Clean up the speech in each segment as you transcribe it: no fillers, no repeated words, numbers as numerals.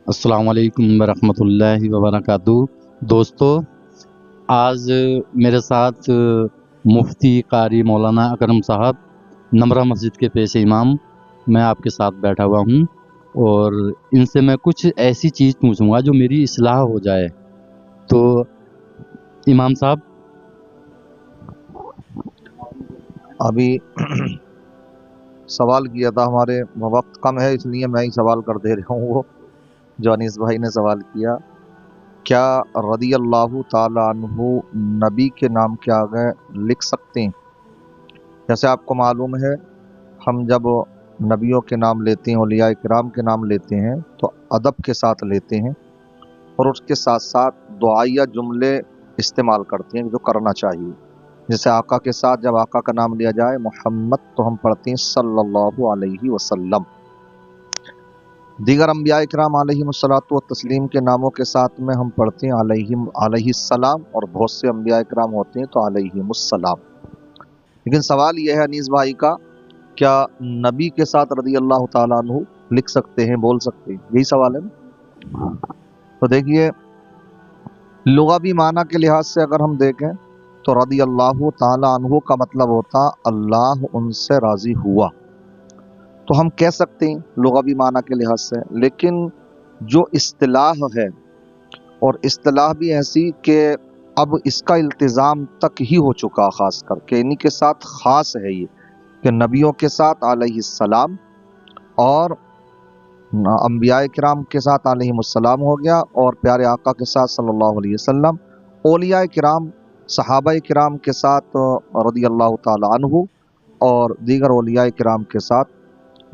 السلام علیکم ورحمۃ اللہ وبرکاتہ۔ دوستو، آج میرے ساتھ مفتی قاری مولانا اکرم صاحب نمرہ مسجد کے پیش امام، میں آپ کے ساتھ بیٹھا ہوا ہوں اور ان سے میں کچھ ایسی چیز پوچھوں گا جو میری اصلاح ہو جائے۔ تو امام صاحب، ابھی سوال کیا تھا، ہمارے وقت کم ہے اس لیے میں ہی سوال کر دے رہا ہوں۔ وہ جو انیس بھائی نے سوال کیا رضی اللہ تعالیٰ عنہ نبی کے نام کے آگے لکھ سکتے ہیں؟ جیسے آپ کو معلوم ہے، ہم جب نبیوں کے نام لیتے ہیں، اولیاء کرام کے نام لیتے ہیں تو ادب کے ساتھ لیتے ہیں اور اس کے ساتھ ساتھ دعائیہ جملے استعمال کرتے ہیں جو کرنا چاہیے۔ جیسے آقا کے ساتھ جب آقا کا نام لیا جائے محمد تو ہم پڑھتے ہیں صلی اللہ علیہ وسلم۔ دیگر انبیاء کرام علیہم الصلاۃ والتسلیم کے ناموں کے ساتھ میں ہم پڑھتے ہیں علیہ السلام، اور بہت سے انبیاء کرام ہوتے ہیں تو علیہم السلام۔ لیکن سوال یہ ہے انیس بھائی کا، کیا نبی کے ساتھ رضی اللہ تعالیٰ عنہ لکھ سکتے ہیں، بول سکتے ہیں؟ یہی سوال ہے نا۔ تو دیکھیے، لغوی معنی کے لحاظ سے اگر ہم دیکھیں تو رضی اللہ تعالیٰ عنہ کا مطلب ہوتا اللہ ان سے راضی ہوا، تو ہم کہہ سکتے ہیں لغوی معنی کے لحاظ سے۔ لیکن جو اصطلاح ہے، اور اصطلاح بھی ایسی کہ اب اس کا التزام تک ہی ہو چکا، خاص کر کے انہی کے ساتھ خاص ہے یہ کہ نبیوں کے ساتھ علیہ السلام اور انبیاء کرام کے ساتھ علیہم السلام ہو گیا، اور پیارے آقا کے ساتھ صلی اللہ علیہ وسلم، اولیاء کرام صحابہ کرام کے ساتھ رضی اللہ تعالی عنہ، اور دیگر اولیاء کرام کے ساتھ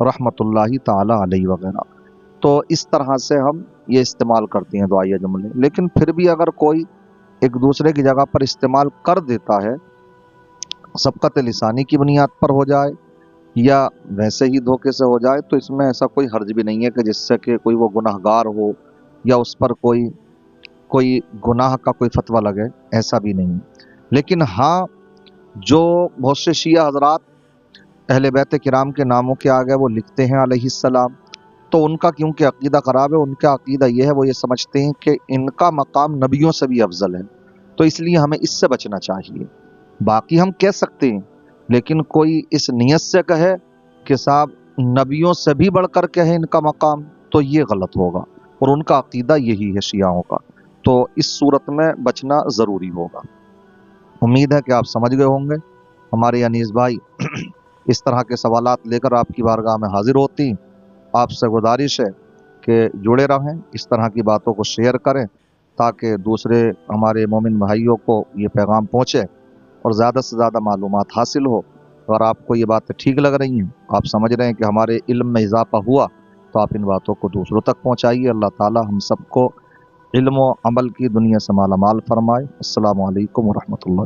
رحمت اللہ تعالی علیہ وغیرہ۔ تو اس طرح سے ہم یہ استعمال کرتے ہیں دعائیہ جملے۔ لیکن پھر بھی اگر کوئی ایک دوسرے کی جگہ پر استعمال کر دیتا ہے، سبقت لسانی کی بنیاد پر ہو جائے یا ویسے ہی دھوکے سے ہو جائے، تو اس میں ایسا کوئی حرج بھی نہیں ہے کہ جس سے کہ کوئی وہ گناہگار ہو یا اس پر کوئی گناہ کا کوئی فتویٰ لگے، ایسا بھی نہیں۔ لیکن ہاں، جو بہت سے شیعہ حضرات اہل بیت کرام کے ناموں کے آگے وہ لکھتے ہیں علیہ السلام، تو ان کا کیونکہ عقیدہ خراب ہے، ان کا عقیدہ یہ ہے، وہ یہ سمجھتے ہیں کہ ان کا مقام نبیوں سے بھی افضل ہے، تو اس لیے ہمیں اس سے بچنا چاہیے۔ باقی ہم کہہ سکتے ہیں، لیکن کوئی اس نیت سے کہے کہ صاحب نبیوں سے بھی بڑھ کر کہے ان کا مقام، تو یہ غلط ہوگا، اور ان کا عقیدہ یہی ہے شیعوں کا، تو اس صورت میں بچنا ضروری ہوگا۔ امید ہے کہ آپ سمجھ گئے ہوں گے۔ ہمارے انیس بھائی اس طرح کے سوالات لے کر آپ کی بارگاہ میں حاضر ہوتی ہیں۔ آپ سے گزارش ہے کہ جڑے رہیں، اس طرح کی باتوں کو شیئر کریں تاکہ دوسرے ہمارے مومن بھائیوں کو یہ پیغام پہنچے اور زیادہ سے زیادہ معلومات حاصل ہو۔ اگر آپ کو یہ باتیں ٹھیک لگ رہی ہیں، آپ سمجھ رہے ہیں کہ ہمارے علم میں اضافہ ہوا، تو آپ ان باتوں کو دوسروں تک پہنچائیے۔ اللہ تعالی ہم سب کو علم و عمل کی دنیا سے مالا مال فرمائے۔ السلام علیکم ورحمۃ اللہ۔